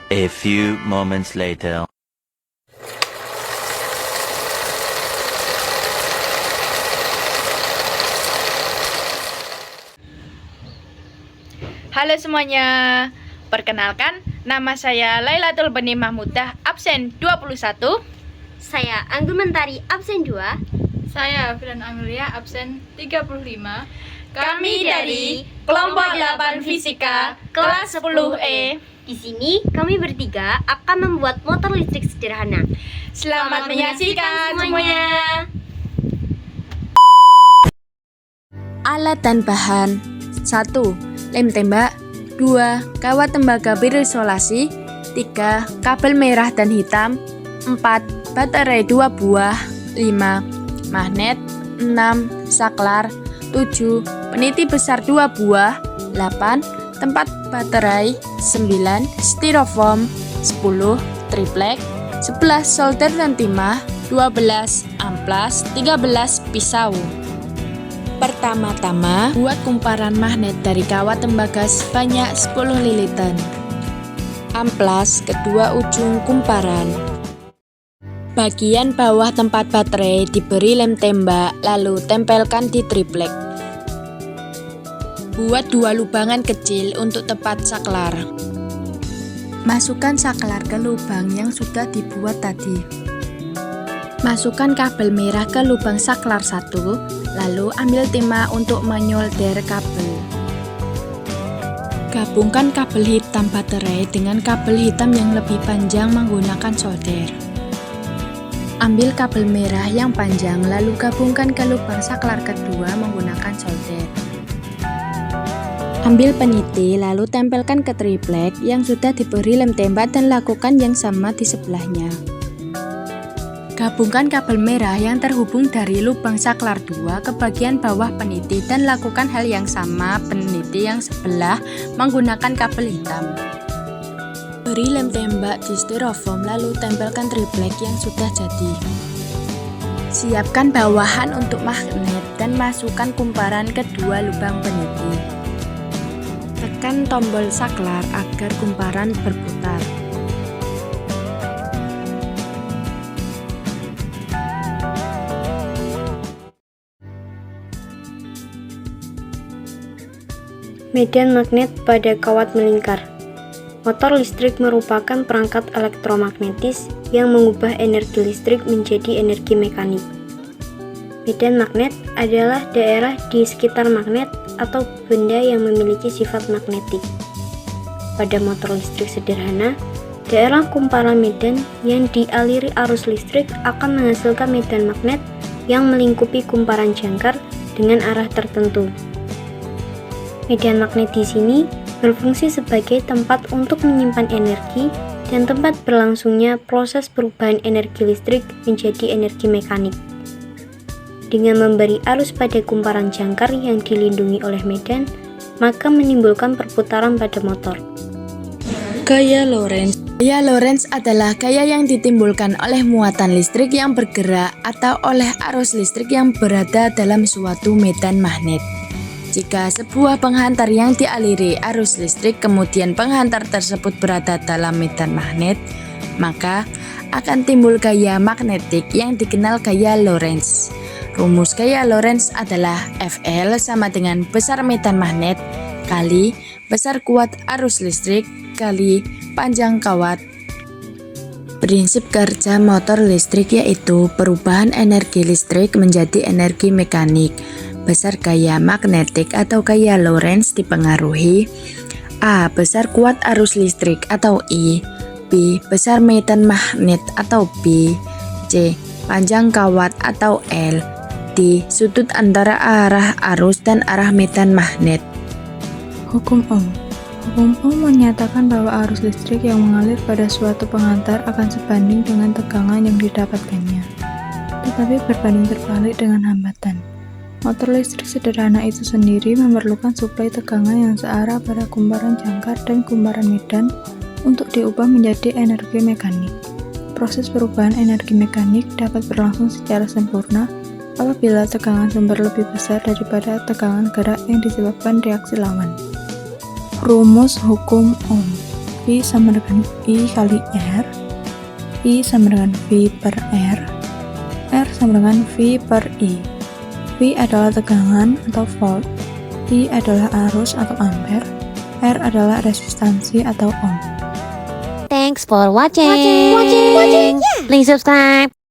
A few moments later. Halo semuanya, perkenalkan nama saya Lailatul Bani Mahmudah, absen 21. Saya Anggul Mentari, absen 2. Saya Filan Amelia, absen 35. Kami dari kelompok 8 Fisika, kelas 10E. Di sini kami bertiga akan membuat motor listrik sederhana. Selamat menyaksikan semuanya. Alat dan bahan: 1. Lem tembak. 2. Kawat tembaga berisolasi. 3. Kabel merah dan hitam. 4. Baterai 2 buah. 5. Magnet. 6. Saklar. 7. Peniti besar 2 buah. 8. Tempat baterai. 9. Styrofoam. 10. Triplek. 11. Solder dan timah. 12. Amplas. 13. Pisau. Pertama-tama, buat kumparan magnet dari kawat tembaga sebanyak 10 lilitan. Amplas kedua ujung kumparan. Bagian bawah tempat baterai diberi lem tembak, lalu tempelkan di triplek. Buat 2 lubangan kecil untuk tempat saklar. Masukkan saklar ke lubang yang sudah dibuat tadi. Masukkan kabel merah ke lubang saklar 1, lalu ambil timah untuk menyolder kabel. Gabungkan kabel hitam baterai dengan kabel hitam yang lebih panjang menggunakan solder. Ambil kabel merah yang panjang lalu gabungkan ke lubang saklar kedua menggunakan solder. Ambil peniti lalu tempelkan ke triplek yang sudah diberi lem tembak dan lakukan yang sama di sebelahnya. Gabungkan kabel merah yang terhubung dari lubang saklar 2 ke bagian bawah peniti dan lakukan hal yang sama peniti yang sebelah menggunakan kabel hitam. Beri lem tembak di styrofoam lalu tempelkan triplek yang sudah jadi. Siapkan bawahan untuk magnet dan masukkan kumparan ke 2 lubang peniti. Tekan tombol saklar agar kumparan berputar. Medan magnet pada kawat melingkar. Motor listrik merupakan perangkat elektromagnetis yang mengubah energi listrik menjadi energi mekanik. Medan magnet adalah daerah di sekitar magnet atau benda yang memiliki sifat magnetik. Pada motor listrik sederhana, daerah kumparan medan yang dialiri arus listrik akan menghasilkan medan magnet yang melingkupi kumparan jangkar dengan arah tertentu. Medan magnet di sini berfungsi sebagai tempat untuk menyimpan energi dan tempat berlangsungnya proses perubahan energi listrik menjadi energi mekanik. Dengan memberi arus pada kumparan jangkar yang dilindungi oleh medan, maka menimbulkan perputaran pada motor. Gaya Lorentz. Gaya Lorentz adalah gaya yang ditimbulkan oleh muatan listrik yang bergerak atau oleh arus listrik yang berada dalam suatu medan magnet. Jika sebuah penghantar yang dialiri arus listrik kemudian penghantar tersebut berada dalam medan magnet, maka akan timbul gaya magnetik yang dikenal gaya Lorentz. Rumus gaya Lorentz adalah Fl sama dengan besar medan magnet kali besar kuat arus listrik kali panjang kawat. Prinsip kerja motor listrik yaitu perubahan energi listrik menjadi energi mekanik. Besar gaya magnetik atau gaya Lorentz dipengaruhi A. Besar kuat arus listrik atau I. B. Besar medan magnet atau B. C. Panjang kawat atau L. D. Sudut antara arah arus dan arah medan magnet. Hukum Ohm. Hukum Ohm menyatakan bahwa arus listrik yang mengalir pada suatu penghantar akan sebanding dengan tegangan yang didapatkannya, tetapi berbanding terbalik dengan hambatan. Motor listrik sederhana itu sendiri memerlukan suplai tegangan yang searah pada kumparan jangkar dan kumparan medan untuk diubah menjadi energi mekanik. Proses perubahan energi mekanik dapat berlangsung secara sempurna apabila tegangan sumber lebih besar daripada tegangan gerak yang disebabkan reaksi lawan. Rumus hukum Ohm. V sama dengan I kali R, I sama dengan V per R sama dengan V per I. V adalah tegangan atau volt, I adalah arus atau ampere, R adalah resistansi atau ohm. Thanks for watching. Please subscribe.